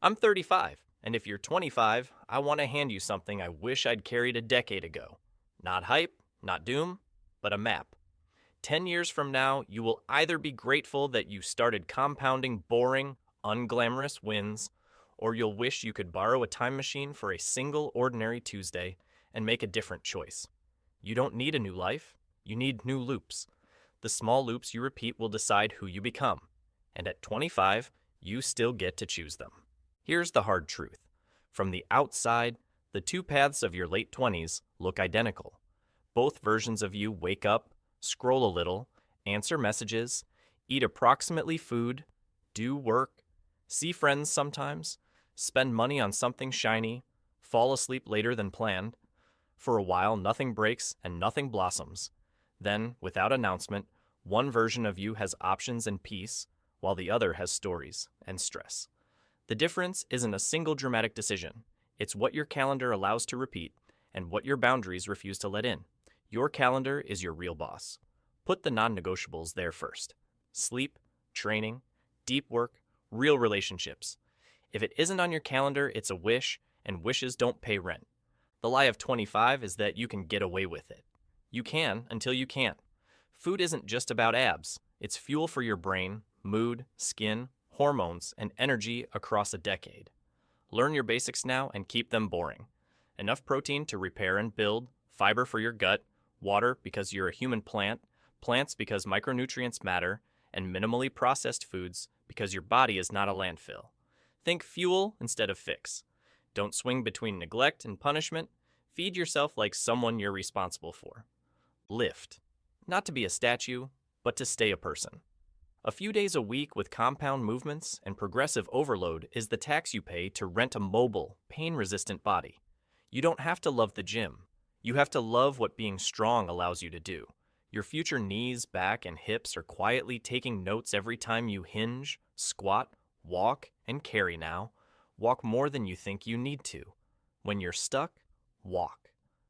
I'm 35, and if you're 25, I want to hand you something I wish I'd carried a decade ago. Not hype, not doom, but a map. 10 years from now, you will either be grateful that you started compounding boring, unglamorous wins, or you'll wish you could borrow a time machine for a single ordinary Tuesday and make a different choice. You don't need a new life, you need new loops. The small loops you repeat will decide who you become, and at 25, you still get to choose them. Here's the hard truth. From the outside, the two paths of your late 20s look identical. Both versions of you wake up, scroll a little, answer messages, eat approximately food, do work, see friends sometimes, spend money on something shiny, fall asleep later than planned. For a while, nothing breaks and nothing blossoms. Then, without announcement, one version of you has options and peace, while the other has stories and stress. The difference isn't a single dramatic decision. It's what your calendar allows to repeat and what your boundaries refuse to let in. Your calendar is your real boss. Put the non-negotiables there first. Sleep, training, deep work, real relationships. If it isn't on your calendar, it's a wish, and wishes don't pay rent. The lie of 25 is that you can get away with it. You can until you can't. Food isn't just about abs. It's fuel for your brain, mood, skin, hormones, and energy across a decade. Learn your basics now and keep them boring. Enough protein to repair and build, fiber for your gut, water because you're a human plant, plants because micronutrients matter, and minimally processed foods because your body is not a landfill. Think fuel instead of fix. Don't swing between neglect and punishment. Feed yourself like someone you're responsible for. Lift. Not to be a statue, but to stay a person. A few days a week with compound movements and progressive overload is the tax you pay to rent a mobile, pain-resistant body. You don't have to love the gym. You have to love what being strong allows you to do. Your future knees, back, and hips are quietly taking notes every time you hinge, squat, walk, and carry now. Walk more than you think you need to. When you're stuck, walk.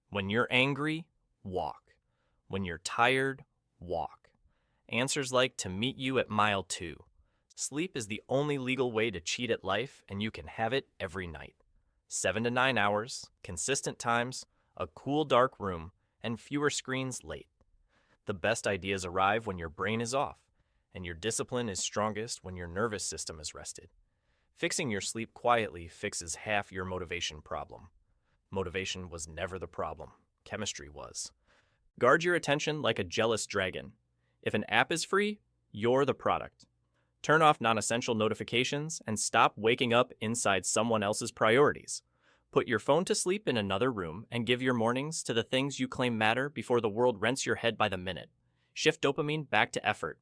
When you're angry, walk. When you're tired, walk. Answers like to meet you at mile 2. Sleep is the only legal way to cheat at life, and you can have it every night. 7 to 9 hours, consistent times, a cool dark room, and fewer screens late. The best ideas arrive when your brain is off, and your discipline is strongest when your nervous system is rested. Fixing your sleep quietly fixes half your motivation problem. Motivation was never the problem. Chemistry was. Guard your attention like a jealous dragon. If an app is free, you're the product. Turn off non-essential notifications and stop waking up inside someone else's priorities. Put your phone to sleep in another room and give your mornings to the things you claim matter before the world rents your head by the minute. Shift dopamine back to effort.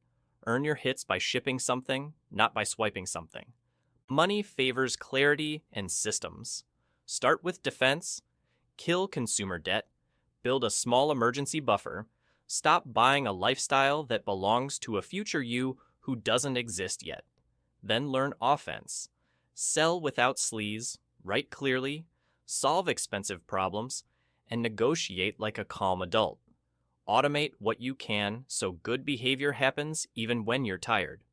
Earn your hits by shipping something, not by swiping something. Money favors clarity and systems. Start with defense, kill consumer debt, build a small emergency buffer, stop buying a lifestyle that belongs to a future you who doesn't exist yet. Then learn offense. Sell without sleaze, write clearly, solve expensive problems, and negotiate like a calm adult. Automate what you can so good behavior happens even when you're tired.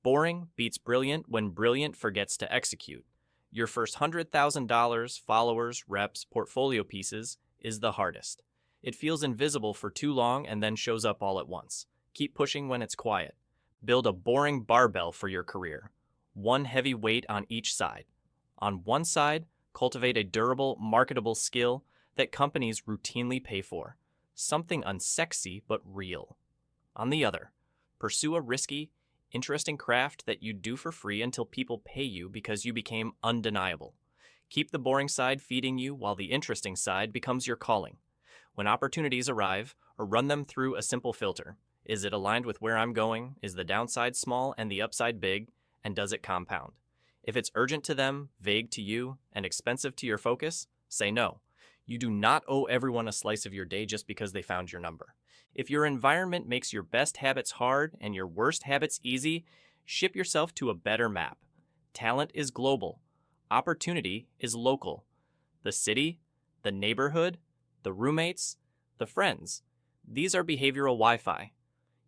Boring beats brilliant when brilliant forgets to execute. Your first $100,000, followers, reps, portfolio pieces is the hardest. It feels invisible for too long and then shows up all at once. Keep pushing when it's quiet. Build a boring barbell for your career. One heavy weight on each side. On one side, cultivate a durable, marketable skill that companies routinely pay for. Something unsexy but real. On the other, pursue a risky, interesting craft that you do for free until people pay you because you became undeniable. Keep the boring side feeding you while the interesting side becomes your calling. When opportunities arrive, or run them through a simple filter. Is it aligned with where I'm going? Is the downside small and the upside big? And does it compound? If it's urgent to them, vague to you, and expensive to your focus, say no. You do not owe everyone a slice of your day just because they found your number. If your environment makes your best habits hard and your worst habits easy, ship yourself to a better map. Talent is global. Opportunity is local. The city, the neighborhood, the roommates, the friends. These are behavioral Wi-Fi.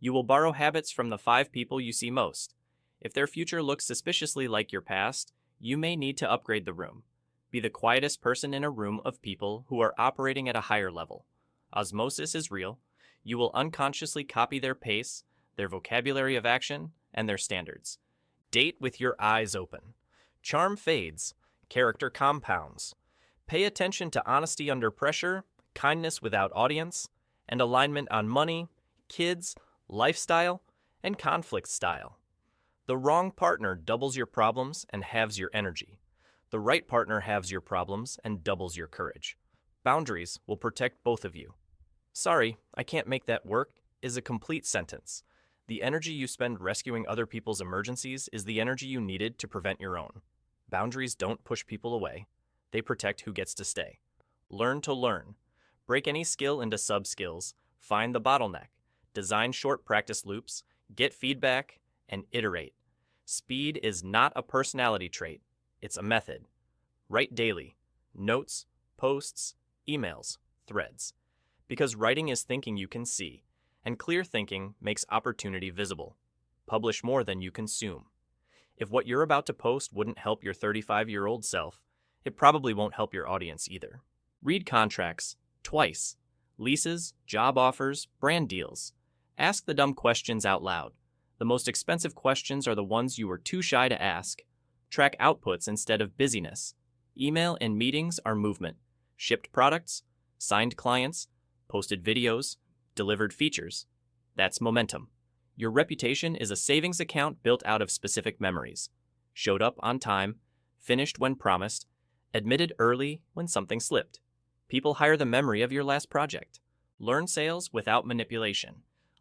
You will borrow habits from the 5 people you see most. If their future looks suspiciously like your past, You may need to upgrade the room. Be the quietest person in a room of people who are operating at a higher level. Osmosis is real. You will unconsciously copy their pace, their vocabulary of action, and their standards. Date with your eyes open. Charm fades. Character compounds. Pay attention to honesty under pressure, kindness without audience, and alignment on money, kids, lifestyle, and conflict style. The wrong partner doubles your problems and halves your energy. The right partner halves your problems and doubles your courage. Boundaries will protect both of you. Sorry, I can't make that work is a complete sentence. The energy you spend rescuing other people's emergencies is the energy you needed to prevent your own. Boundaries don't push people away. They protect who gets to stay. Learn to learn. Break any skill into sub-skills. Find the bottleneck. Design short practice loops. Get feedback and iterate. Speed is not a personality trait. It's a method. Write daily. Notes, posts, emails, threads. Because writing is thinking you can see, and clear thinking makes opportunity visible. Publish more than you consume. If what you're about to post wouldn't help your 35-year-old self, it probably won't help your audience either. Read contracts twice. Leases, job offers, brand deals. Ask the dumb questions out loud. The most expensive questions are the ones you were too shy to ask. Track outputs instead of busyness. Email and meetings are movement. Shipped products, signed clients, posted videos, delivered features. That's momentum. Your reputation is a savings account built out of specific memories. Showed up on time, finished when promised, admitted early when something slipped. People hire the memory of your last project. Learn sales without manipulation.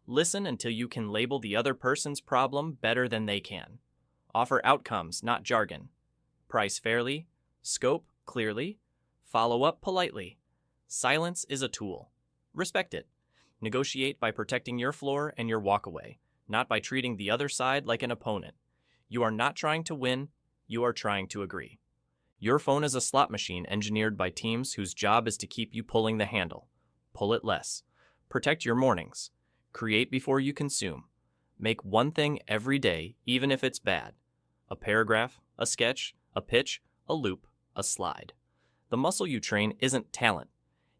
Listen until you can label the other person's problem better than they can. Offer outcomes, not jargon. Price fairly. Scope clearly. Follow up politely. Silence is a tool. Respect it. Negotiate by protecting your floor and your walkaway, not by treating the other side like an opponent. You are not trying to win, you are trying to agree. Your phone is a slot machine engineered by teams whose job is to keep you pulling the handle. Pull it less. Protect your mornings. Create before you consume. Make one thing every day, even if it's bad. A paragraph, a sketch, a pitch, a loop, a slide. The muscle you train isn't talent.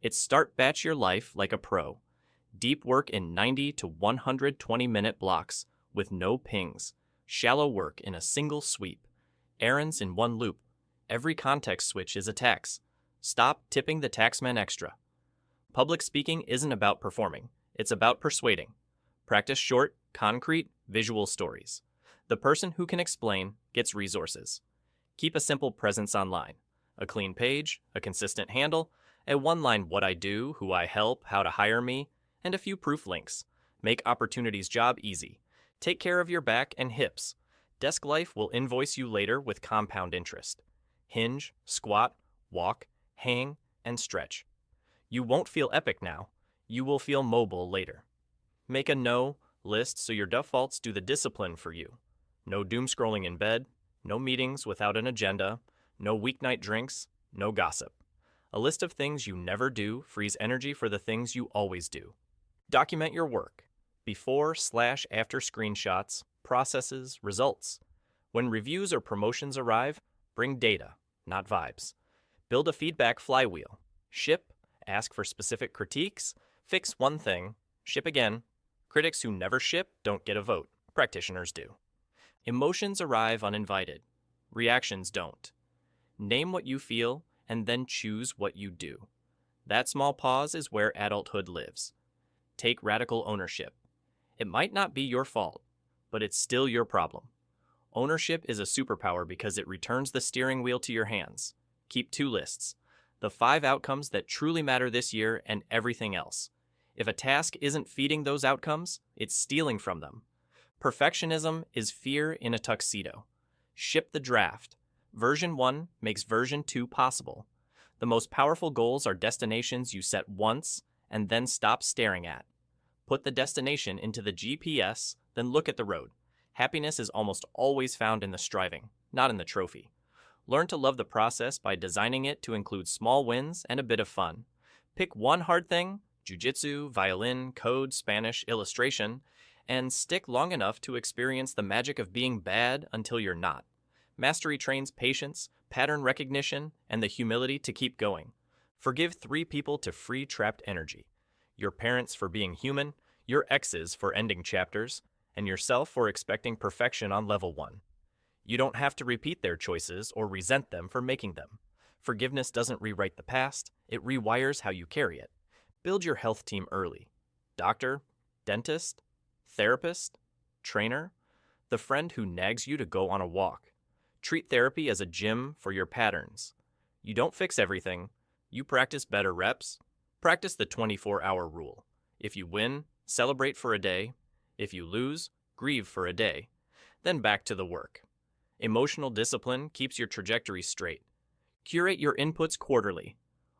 It's start batch your life like a pro. Deep work in 90 to 120-minute blocks with no pings. Shallow work in a single sweep. Errands in one loop. Every context switch is a tax. Stop tipping the taxman extra. Public speaking isn't about performing. It's about persuading. Practice short, concrete, visual stories. The person who can explain gets resources. Keep a simple presence online. A clean page, a consistent handle, a one-line what I do, who I help, how to hire me, and a few proof links. Make Opportunity's job easy. Take care of your back and hips. Desk Life will invoice you later with compound interest. Hinge, squat, walk, hang, and stretch. You won't feel epic now. You will feel mobile later. Make a no list so your defaults do the discipline for you. No doom scrolling in bed, no meetings without an agenda, no weeknight drinks, no gossip. A list of things you never do frees energy for the things you always do. Document your work. Before/after screenshots, processes, results. When reviews or promotions arrive, bring data, not vibes. Build a feedback flywheel. Ship, ask for specific critiques, fix one thing, ship again. Critics who never ship don't get a vote. Practitioners do. Emotions arrive uninvited. Reactions don't. Name what you feel and then choose what you do. That small pause is where adulthood lives. Take radical ownership. It might not be your fault, but it's still your problem. Ownership is a superpower because it returns the steering wheel to your hands. Keep 2 lists. The 5 outcomes that truly matter this year and everything else. If a task isn't feeding those outcomes, it's stealing from them. Perfectionism is fear in a tuxedo. Ship the draft. Version 1 makes version 2 possible. The most powerful goals are destinations you set once and then stop staring at. Put the destination into the GPS, then look at the road. Happiness is almost always found in the striving, not in the trophy. Learn to love the process by designing it to include small wins and a bit of fun. Pick one hard thing, jiu-jitsu, violin, code, Spanish, illustration, and stick long enough to experience the magic of being bad until you're not. Mastery trains patience, pattern recognition, and the humility to keep going. Forgive 3 people to free trapped energy: your parents for being human, your exes for ending chapters, and yourself for expecting perfection on level 1. You don't have to repeat their choices or resent them for making them. Forgiveness doesn't rewrite the past, it rewires how you carry it. Build your health team early. Doctor, dentist, therapist, trainer, the friend who nags you to go on a walk. Treat therapy as a gym for your patterns. You don't fix everything. You practice better reps. Practice the 24-hour rule. If you win, celebrate for a day. If you lose, grieve for a day. Then back to the work. Emotional discipline keeps your trajectory straight. Curate your inputs quarterly.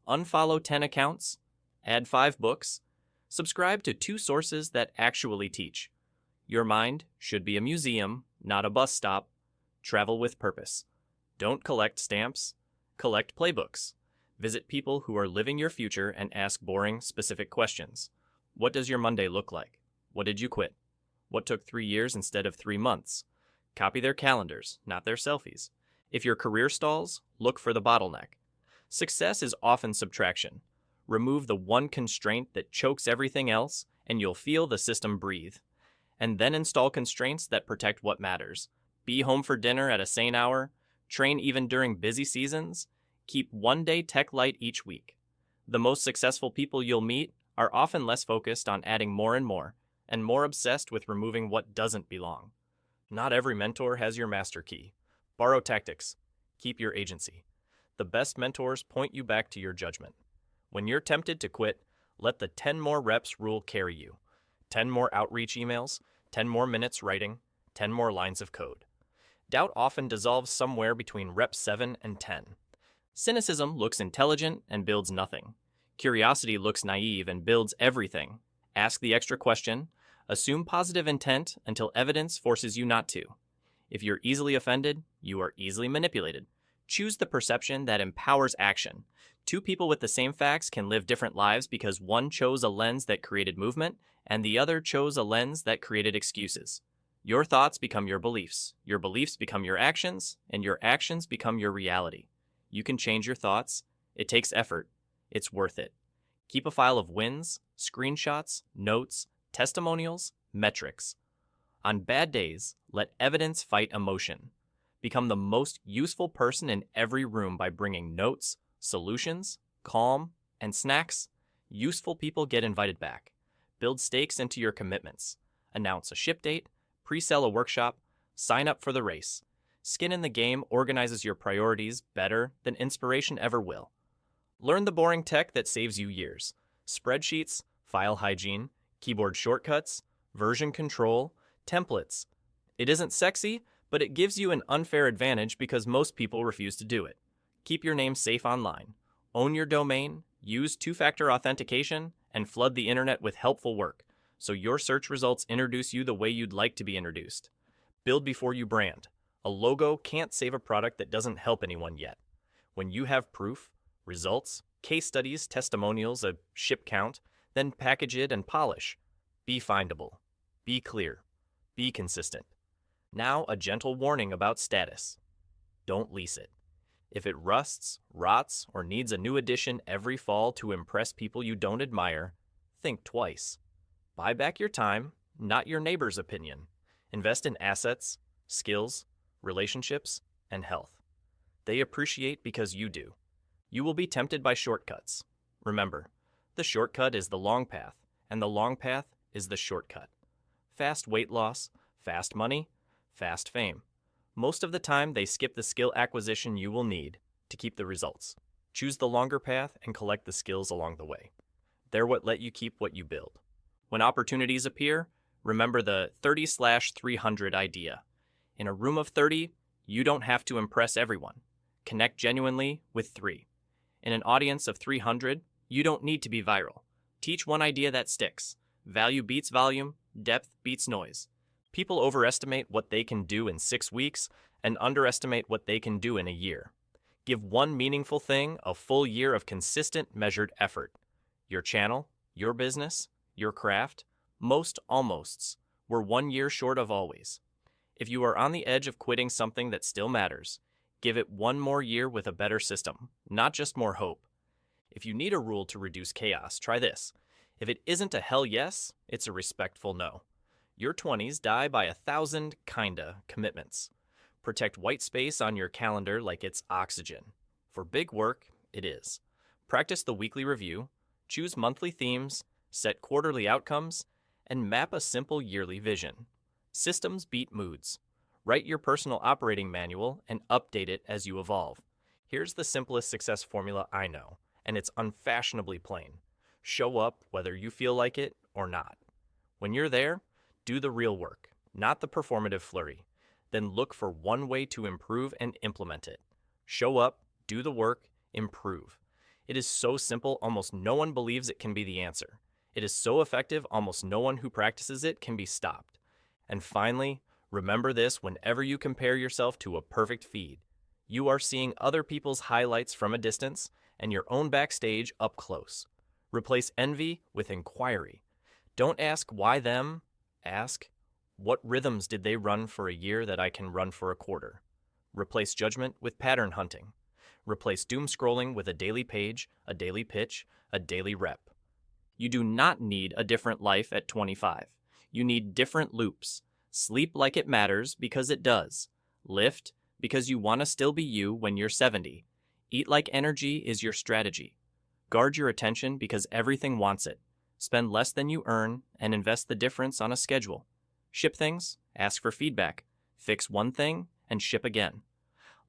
Unfollow 10 accounts. Add 5 books. Subscribe to 2 sources that actually teach. Your mind should be a museum, not a bus stop. Travel with purpose. Don't collect stamps. Collect playbooks. Visit people who are living your future and ask boring, specific questions. What does your Monday look like? What did you quit? What took 3 years instead of 3 months? Copy their calendars, not their selfies. If your career stalls, look for the bottleneck. Success is often subtraction. Remove the one constraint that chokes everything else, and you'll feel the system breathe. And then install constraints that protect what matters. Be home for dinner at a sane hour. Train even during busy seasons. Keep one day tech light each week. The most successful people you'll meet are often less focused on adding more and more obsessed with removing what doesn't belong. Not every mentor has your master key. Borrow tactics. Keep your agency. The best mentors point you back to your judgment. When you're tempted to quit, let the 10 more reps rule carry you. 10 more outreach emails, 10 more minutes writing, 10 more lines of code. Doubt often dissolves somewhere between rep 7 and 10. Cynicism looks intelligent and builds nothing. Curiosity looks naive and builds everything. Ask the extra question. Assume positive intent until evidence forces you not to. If you're easily offended, you are easily manipulated. Choose the perception that empowers action. 2 people with the same facts can live different lives because one chose a lens that created movement and the other chose a lens that created excuses. Your thoughts become your beliefs become your actions, and your actions become your reality. You can change your thoughts. It takes effort. It's worth it. Keep a file of wins, screenshots, notes, testimonials, metrics. On bad days, let evidence fight emotion. Become the most useful person in every room by bringing notes, solutions, calm, and snacks. Useful people get invited back. Build stakes into your commitments. Announce a ship date, pre-sell a workshop, sign up for the race. Skin in the game organizes your priorities better than inspiration ever will. Learn the boring tech that saves you years. Spreadsheets, file hygiene, keyboard shortcuts, version control, templates. It isn't sexy, but it gives you an unfair advantage because most people refuse to do it. Keep your name safe online. Own your domain, use 2-factor authentication, and flood the internet with helpful work, so your search results introduce you the way you'd like to be introduced. Build before you brand. A logo can't save a product that doesn't help anyone yet. When you have proof, results, case studies, testimonials, a ship count, then package it and polish. Be findable. Be clear. Be consistent. Now a gentle warning about status. Don't lease it. If it rusts, rots, or needs a new edition every fall to impress people you don't admire, think twice. Buy back your time, not your neighbor's opinion. Invest in assets, skills, relationships, and health. They appreciate because you do. You will be tempted by shortcuts. Remember, the shortcut is the long path, and the long path is the shortcut. Fast weight loss, fast money, fast fame. Most of the time, they skip the skill acquisition you will need to keep the results. Choose the longer path and collect the skills along the way. They're what let you keep what you build. When opportunities appear, remember the 30/300 idea. In a room of 30, you don't have to impress everyone. Connect genuinely with 3. In an audience of 300, you don't need to be viral. Teach one idea that sticks. Value beats volume, depth beats noise. People overestimate what they can do in 6 weeks and underestimate what they can do in a year. Give one meaningful thing a full year of consistent, measured effort. Your channel, your business, your craft, most almosts, were 1 year short of always. If you are on the edge of quitting something that still matters, give it one more year with a better system, not just more hope. If you need a rule to reduce chaos, try this. If it isn't a hell yes, it's a respectful no. Your 20s die by 1,000 kinda commitments. Protect white space on your calendar like it's oxygen. For big work, it is. Practice the weekly review, choose monthly themes, set quarterly outcomes, and map a simple yearly vision. Systems beat moods. Write your personal operating manual and update it as you evolve. Here's the simplest success formula I know, and it's unfashionably plain. Show up whether you feel like it or not. When you're there, do the real work, not the performative flurry. Then look for one way to improve and implement it. Show up, do the work, improve. It is so simple, almost no one believes it can be the answer. It is so effective, almost no one who practices it can be stopped. And finally, remember this whenever you compare yourself to a perfect feed. You are seeing other people's highlights from a distance and your own backstage up close. Replace envy with inquiry. Don't ask why them, ask what rhythms did they run for a year that I can run for a quarter. Replace judgment with pattern hunting. Replace doom scrolling with a daily page, a daily pitch, a daily rep. You do not need a different life at 25. You need different loops. Sleep like it matters because it does. Lift because you want to still be you when you're 70. Eat like energy is your strategy. Guard your attention because everything wants it. Spend less than you earn and invest the difference on a schedule. Ship things, ask for feedback. Fix one thing and ship again.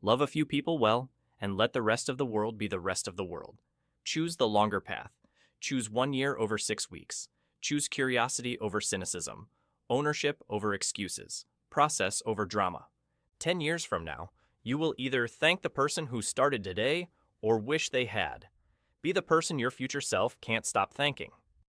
Love a few people well and let the rest of the world be the rest of the world. Choose the longer path. Choose 1 year over 6 weeks. Choose curiosity over cynicism, ownership over excuses, process over drama. 10 years from now, you will either thank the person who started today or wish they had. Be the person your future self can't stop thanking.